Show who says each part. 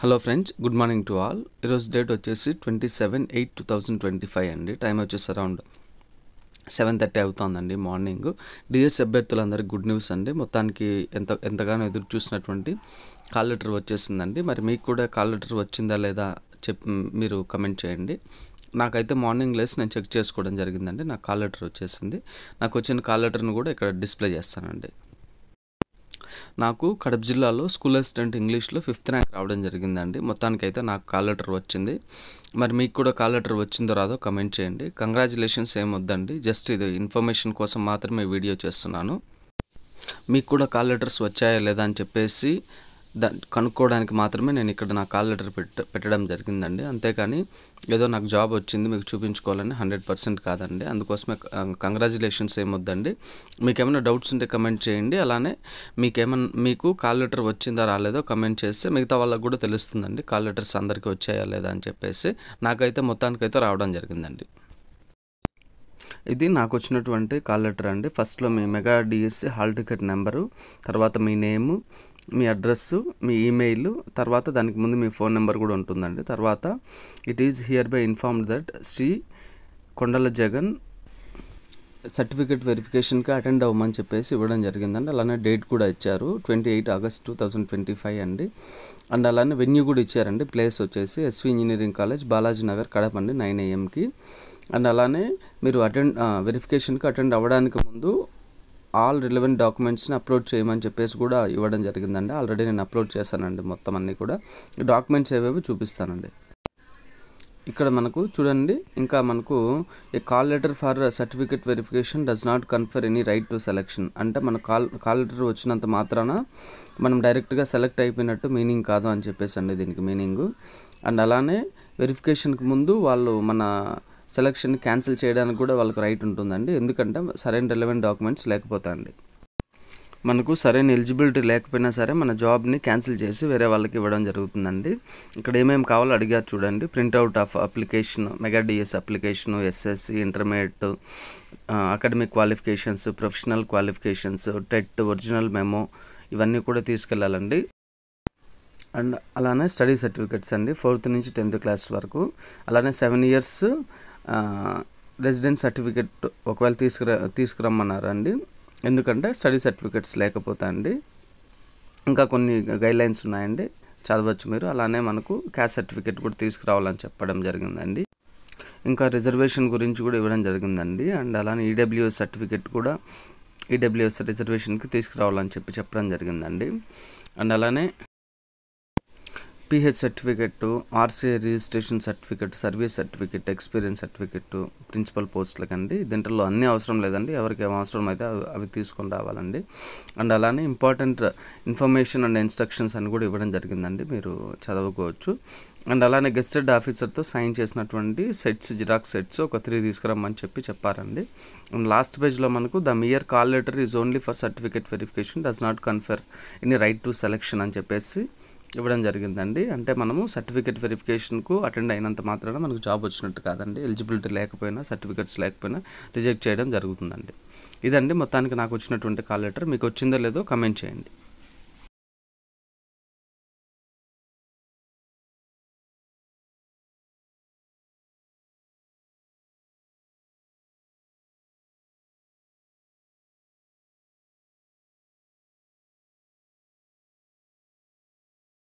Speaker 1: Hello friends, good morning to all. ఈరోజు date వచ్చేసి 27/8/2025 అండి. టైం వచ్చేసి అరౌండ్ 7:30 అవుతుందండి మార్నింగ్. డిఎస్ అభ్యర్థులందరికీ గుడ్ న్యూస్ అండి. మొత్తానికి ఎంతగానో ఎదురు చూసినటువంటి కాల్ లెటర్ వచ్చేసిందండి. మరి మీకు కూడా కాల్ లెటర్ వచ్చిందా లేదా మీరు కమెంట్ చేయండి. నాకైతే మార్నింగ్ లేసి నేను చెక్ చేసుకోవడం జరిగిందండి. నాకు కాల్ లెటర్ వచ్చేసింది. నాకు వచ్చిన కాల్ లెటర్ను కూడా ఇక్కడ డిస్ప్లే చేస్తానండి. నాకు కడప జిల్లాలో స్కూల్ అసిస్టెంట్ ఇంగ్లీష్లో 5th ర్యాంక్ రావడం జరిగిందండి. మొత్తానికైతే నాకు కాల్ లెటర్ వచ్చింది. మరి మీకు కూడా కాల్ లెటర్ వచ్చిందో రాదో కమెంట్ చేయండి. కంగ్రాచులేషన్స్ ఏమొద్దండి, జస్ట్ ఇది ఇన్ఫర్మేషన్ కోసం మాత్రమే వీడియో చేస్తున్నాను. మీకు కూడా కాల్ లెటర్స్ వచ్చాయా లేదా అని చెప్పేసి కనుక్కోవడానికి మాత్రమే నేను ఇక్కడ నా కాల్ లెటర్ పెట్టడం జరిగిందండి. అంతేకాని ఏదో నాకు జాబ్ వచ్చింది మీకు చూపించుకోవాలని 100% కాదండి. అందుకోసమే కంగ్రాచులేషన్స్ ఏమొద్దండి. మీకు ఏమైనా డౌట్స్ ఉంటే కమెంట్ చేయండి. అలానే మీకు కాల్ లెటర్ వచ్చిందా రాలేదో కమెంట్ చేస్తే మిగతా వాళ్ళకు కూడా తెలుస్తుందండి కాల్ లెటర్స్ అందరికీ వచ్చాయా లేదా అని చెప్పేసి. నాకైతే మొత్తానికైతే రావడం జరిగిందండి. ఇది నాకు వచ్చినటువంటి కాల్ లెటర్ అండి. ఫస్ట్లో మీ mega DSC hall ticket number, తర్వాత మీ నేము, మీ అడ్రస్సు, మీ ఈమెయిల్, తర్వాత దానికి ముందు మీ ఫోన్ నెంబర్ కూడా ఉంటుందండి. తర్వాత it is here by informed that Shri Kondala Jagan certificate వెరిఫికేషన్కి అటెండ్ అవ్వమని చెప్పేసి ఇవ్వడం జరిగిందండి. అలానే డేట్ కూడా ఇచ్చారు, 28 ఆగస్ట్ 2025 అండి. అండ్ అలానే వెన్యూ కూడా ఇచ్చారండి. ప్లేస్ వచ్చేసి SV engineering college, Balaji Nagar, Kadapa అండి, 9 AM అండ్ అలానే మీరు వెరిఫికేషన్కి అటెండ్ అవ్వడానికి ముందు ఆల్ రిలవెంట్ డాక్యుమెంట్స్ని అప్లోడ్ చేయమని చెప్పేసి కూడా ఇవ్వడం జరిగిందండి. ఆల్రెడీ నేను అప్లోడ్ చేశానండి మొత్తం అన్నీ కూడా. డాక్యుమెంట్స్ ఏవేవి చూపిస్తానండి. ఇక్కడ మనకు చూడండి, ఇంకా మనకు a call letter for certificate verification does not confer any right to selection. అంటే మన కాల్ లెటర్ వచ్చినంత మాత్రాన మనం డైరెక్ట్గా సెలెక్ట్ అయిపోయినట్టు మీనింగ్ కాదు అని చెప్పేసి అండి దీనికి మీనింగు. అండ్ అలానే వెరిఫికేషన్కి ముందు వాళ్ళు మన సెలెక్షన్ క్యాన్సిల్ చేయడానికి కూడా వాళ్ళకి రైట్ ఉంటుందండి. ఎందుకంటే సరైన రిలవెంట్ డాక్యుమెంట్స్ లేకపోతాయండి. మనకు సరైన ఎలిజిబిలిటీ లేకపోయినా సరే మన జాబ్ని క్యాన్సిల్ చేసి వేరే వాళ్ళకి ఇవ్వడం జరుగుతుందండి. ఇక్కడ ఏమేమి కావాలో అడిగారు చూడండి. Printout of application, mega DS application, SSC, intermediate, academic qualifications, professional qualifications, TET, original memo, ఇవన్నీ కూడా తీసుకెళ్ళాలండి. అండ్ అలానే స్టడీ సర్టిఫికెట్స్ అండి, 4th నుంచి 10th క్లాస్ వరకు. అలానే 7 years రెసిడెన్స్ సర్టిఫికెట్ ఒకవేళ తీసుకురమ్మన్నారండి. ఎందుకంటే స్టడీ సర్టిఫికెట్స్ లేకపోతే అండి. ఇంకా కొన్ని గైడ్లైన్స్ ఉన్నాయండి, చదవచ్చు మీరు. అలానే మనకు క్యాస్ట్ సర్టిఫికెట్ కూడా తీసుకురావాలని చెప్పడం జరిగిందండి. ఇంకా రిజర్వేషన్ గురించి కూడా ఇవ్వడం జరిగిందండి. అండ్ అలానే ఈడబ్ల్యూఎస్ సర్టిఫికెట్ కూడా ఈడబ్ల్యూఎస్ రిజర్వేషన్కి తీసుకురావాలని చెప్పడం జరిగిందండి. అండ్ అలానే PH certificate, RCI registration certificate, service certificate, experience certificate principal పోస్టులకి అండి. దీంట్లో అన్నీ అవసరం లేదండి, ఎవరికి ఏం అవసరం అయితే అవి తీసుకొని రావాలండి. అండ్ అలానే ఇంపార్టెంట్ ఇన్ఫర్మేషన్ అండ్ ఇన్స్ట్రక్షన్స్ అని కూడా ఇవ్వడం జరిగిందండి, మీరు చదువుకోవచ్చు. అండ్ అలానే గెస్టెడ్ ఆఫీసర్తో సైన్ చేసినటువంటి జిరాక్స్ సెట్స్ ఒక 3 తీసుకురమ్మని చెప్పారండి. అండ్ లాస్ట్ పేజ్లో మనకు the mere call letter is only for certificate verification does not confer any right to selection అని చెప్పేసి ఇవ్వడం జరిగిందండి. అంటే మనము సర్టిఫికేట్ వెరిఫికేషన్కు అటెండ్ అయినంత మాత్రాన మనకు జాబ్ వచ్చినట్టు కాదండి. ఎలిజిబిలిటీ లేకపోయినా, సర్టిఫికేట్స్ లేకపోయినా రిజెక్ట్ చేయడం జరుగుతుందండి. ఇదండి మొత్తానికి నాకు వచ్చినటువంటి కాల్ లెటర్. మీకు వచ్చిందో లేదో కమెంట్ చేయండి.